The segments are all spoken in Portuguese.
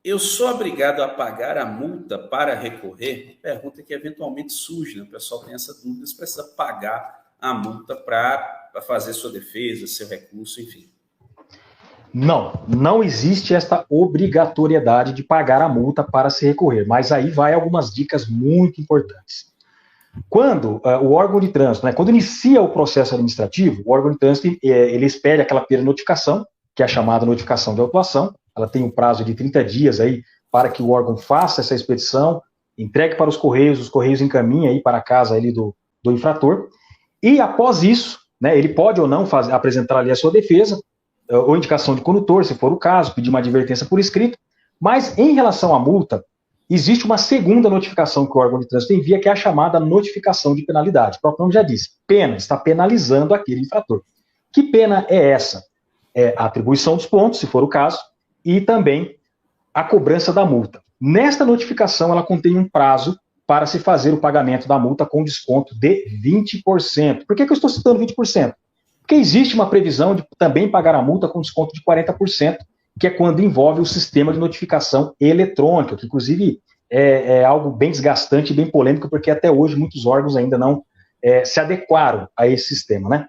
Eu sou obrigado a pagar a multa para recorrer? Pergunta que eventualmente surge, né? O pessoal tem essa dúvida, se precisa pagar a multa para fazer sua defesa, seu recurso, enfim. Não existe esta obrigatoriedade de pagar a multa para se recorrer, mas aí vai algumas dicas muito importantes. Quando o órgão de trânsito, né, quando inicia o processo administrativo, o órgão de trânsito ele expede aquela primeira notificação, que é a chamada notificação de autuação. Ela tem um prazo de 30 dias aí para que o órgão faça essa expedição, entregue para os Correios encaminhem aí para a casa ali do infrator, e após isso, né, ele pode ou não apresentar ali a sua defesa, ou indicação de condutor, se for o caso, pedir uma advertência por escrito, mas em relação à multa, existe uma segunda notificação que o órgão de trânsito envia, que é a chamada notificação de penalidade. O próprio nome já diz, pena, está penalizando aquele infrator. Que pena é essa? É a atribuição dos pontos, se for o caso, e também a cobrança da multa. Nesta notificação, ela contém um prazo para se fazer o pagamento da multa com desconto de 20%. Por que eu estou citando 20%? Porque existe uma previsão de também pagar a multa com desconto de 40%, que é quando envolve o sistema de notificação eletrônica, que inclusive é algo bem desgastante e bem polêmico, porque até hoje muitos órgãos ainda não se adequaram a esse sistema, né?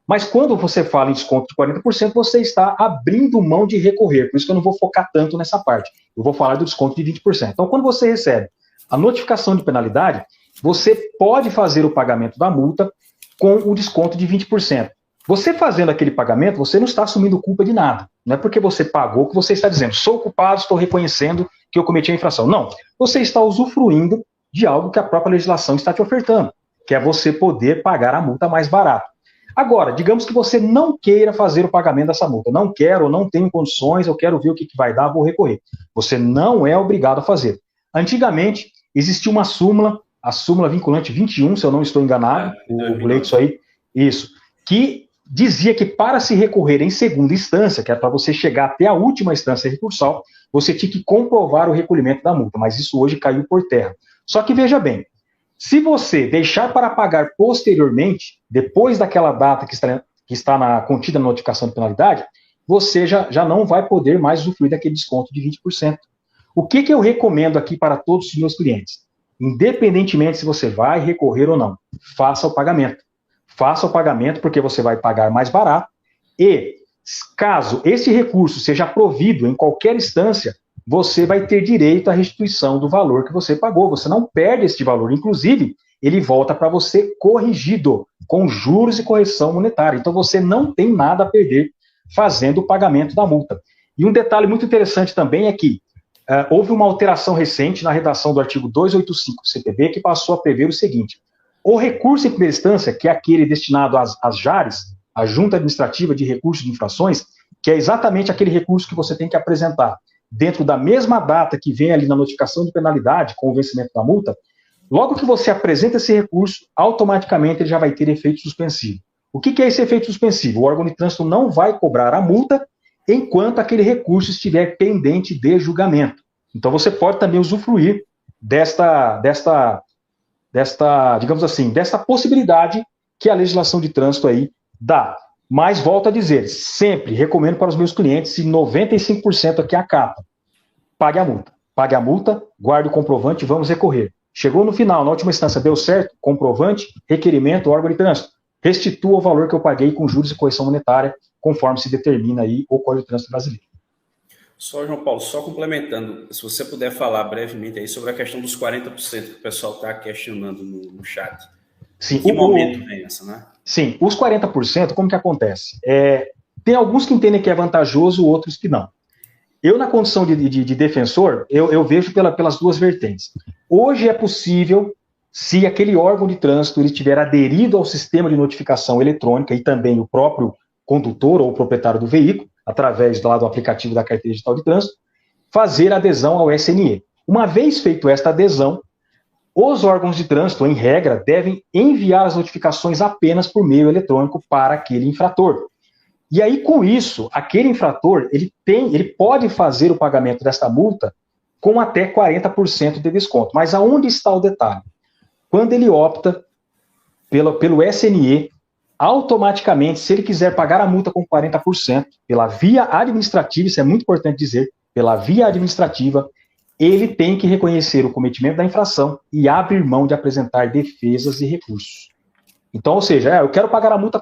Mas quando você fala em desconto de 40%, você está abrindo mão de recorrer, por isso que eu não vou focar tanto nessa parte. Eu vou falar do desconto de 20%. Então, quando você recebe a notificação de penalidade, você pode fazer o pagamento da multa com o desconto de 20%. Você fazendo aquele pagamento, você não está assumindo culpa de nada. Não é porque você pagou que você está dizendo, sou culpado, estou reconhecendo que eu cometi a infração. Não, você está usufruindo de algo que a própria legislação está te ofertando, que é você poder pagar a multa mais barato. Agora, digamos que você não queira fazer o pagamento dessa multa. Não quero, ou não tenho condições, eu quero ver o que vai dar, vou recorrer. Você não é obrigado a fazer. Antigamente, existia uma súmula, a súmula vinculante 21, se eu não estou enganado, o leio isso aí, isso, que dizia que para se recorrer em segunda instância, que é para você chegar até a última instância recursal, você tinha que comprovar o recolhimento da multa, mas isso hoje caiu por terra. Só que veja bem, se você deixar para pagar posteriormente, depois daquela data que está contida na notificação de penalidade, você já não vai poder mais usufruir daquele desconto de 20%. O que eu recomendo aqui para todos os meus clientes? Independentemente se você vai recorrer ou não, faça o pagamento. Faça o pagamento porque você vai pagar mais barato e, caso esse recurso seja provido em qualquer instância, você vai ter direito à restituição do valor que você pagou. Você não perde este valor. Inclusive, ele volta para você corrigido, com juros e correção monetária. Então, você não tem nada a perder fazendo o pagamento da multa. E um detalhe muito interessante também é que houve uma alteração recente na redação do artigo 285 do CPB que passou a prever o seguinte: o recurso em primeira instância, que é aquele destinado às JARs, a Junta Administrativa de Recursos de Infrações, que é exatamente aquele recurso que você tem que apresentar dentro da mesma data que vem ali na notificação de penalidade, com o vencimento da multa, logo que você apresenta esse recurso, automaticamente ele já vai ter efeito suspensivo. O que é esse efeito suspensivo? O órgão de trânsito não vai cobrar a multa enquanto aquele recurso estiver pendente de julgamento. Então você pode também usufruir desta, digamos assim, dessa possibilidade que a legislação de trânsito aí dá. Mas, volto a dizer, sempre recomendo para os meus clientes, se 95% aqui acata, pague a multa. Pague a multa, guarde o comprovante e vamos recorrer. Chegou no final, na última instância, deu certo, comprovante, requerimento, órgão de trânsito, restitua o valor que eu paguei com juros e correção monetária, conforme se determina aí o Código de Trânsito Brasileiro. Só, João Paulo, só complementando, se você puder falar brevemente aí sobre a questão dos 40% que o pessoal está questionando no chat. Sim, em que momento vem essa, né? Sim, os 40%, como que acontece? Tem alguns que entendem que é vantajoso, outros que não. Eu, na condição de defensor, eu vejo pelas duas vertentes. Hoje é possível, se aquele órgão de trânsito ele tiver aderido ao sistema de notificação eletrônica e também o próprio condutor ou o proprietário do veículo, através do aplicativo da carteira digital de trânsito, fazer adesão ao SNE. Uma vez feito esta adesão, os órgãos de trânsito, em regra, devem enviar as notificações apenas por meio eletrônico para aquele infrator. E aí, com isso, aquele infrator, ele pode fazer o pagamento desta multa com até 40% de desconto. Mas aonde está o detalhe? Quando ele opta pelo SNE, automaticamente, se ele quiser pagar a multa com 40%, pela via administrativa, isso é muito importante dizer, pela via administrativa, ele tem que reconhecer o cometimento da infração e abrir mão de apresentar defesas e recursos. Então, ou seja, eu quero pagar a multa,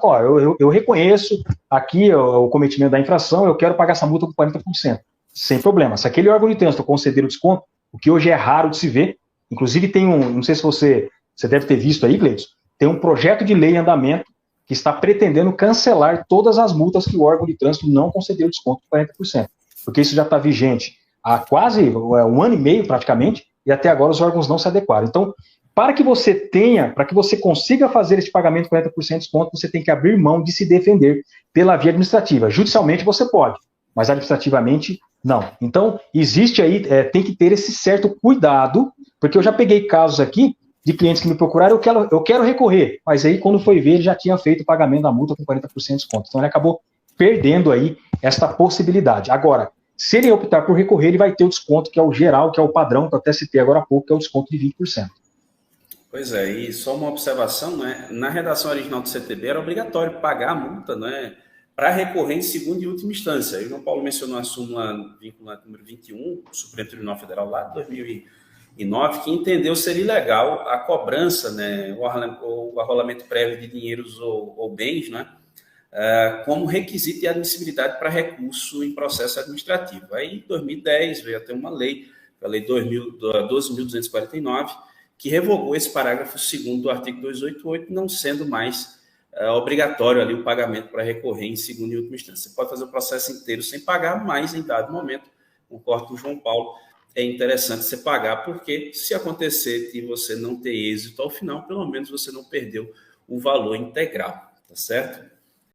eu reconheço aqui o cometimento da infração, eu quero pagar essa multa com 40%, sem problema. Se aquele órgão de trânsito conceder o desconto, o que hoje é raro de se ver, inclusive tem não sei se você deve ter visto aí, Gleidson, tem um projeto de lei em andamento que está pretendendo cancelar todas as multas que o órgão de trânsito não concedeu desconto de 40%, porque isso já está vigente há quase um ano e meio praticamente, e até agora os órgãos não se adequaram. Então, para que você consiga fazer esse pagamento de 40% de desconto, você tem que abrir mão de se defender pela via administrativa. Judicialmente você pode, mas administrativamente não. Então, existe aí, tem que ter esse certo cuidado, porque eu já peguei casos aqui de clientes que me procuraram, eu quero recorrer, mas aí quando foi ver, ele já tinha feito o pagamento da multa com 40% de desconto. Então, ele acabou perdendo aí esta possibilidade. Agora, se ele optar por recorrer, ele vai ter o desconto, que é o geral, que é o padrão, que eu até citei agora há pouco, que é o desconto de 20%. Pois é, e só uma observação, né? Na redação original do CTB era obrigatório pagar a multa, né, para recorrer em segunda e última instância. Aí o João Paulo mencionou a súmula vinculante número 21, do Supremo Tribunal Federal, lá de 2009, que entendeu ser ilegal a cobrança, né, o arrolamento prévio de dinheiros ou bens, né, como requisito de admissibilidade para recurso em processo administrativo. Aí, em 2010, veio até uma lei, a Lei 12.249, que revogou esse parágrafo 2º do artigo 288, não sendo mais obrigatório ali o pagamento para recorrer em segunda e última instância. Você pode fazer o processo inteiro sem pagar, mas em dado momento, concordo com o João Paulo, é interessante você pagar, porque se acontecer de você não ter êxito ao final, pelo menos você não perdeu o valor integral, tá certo?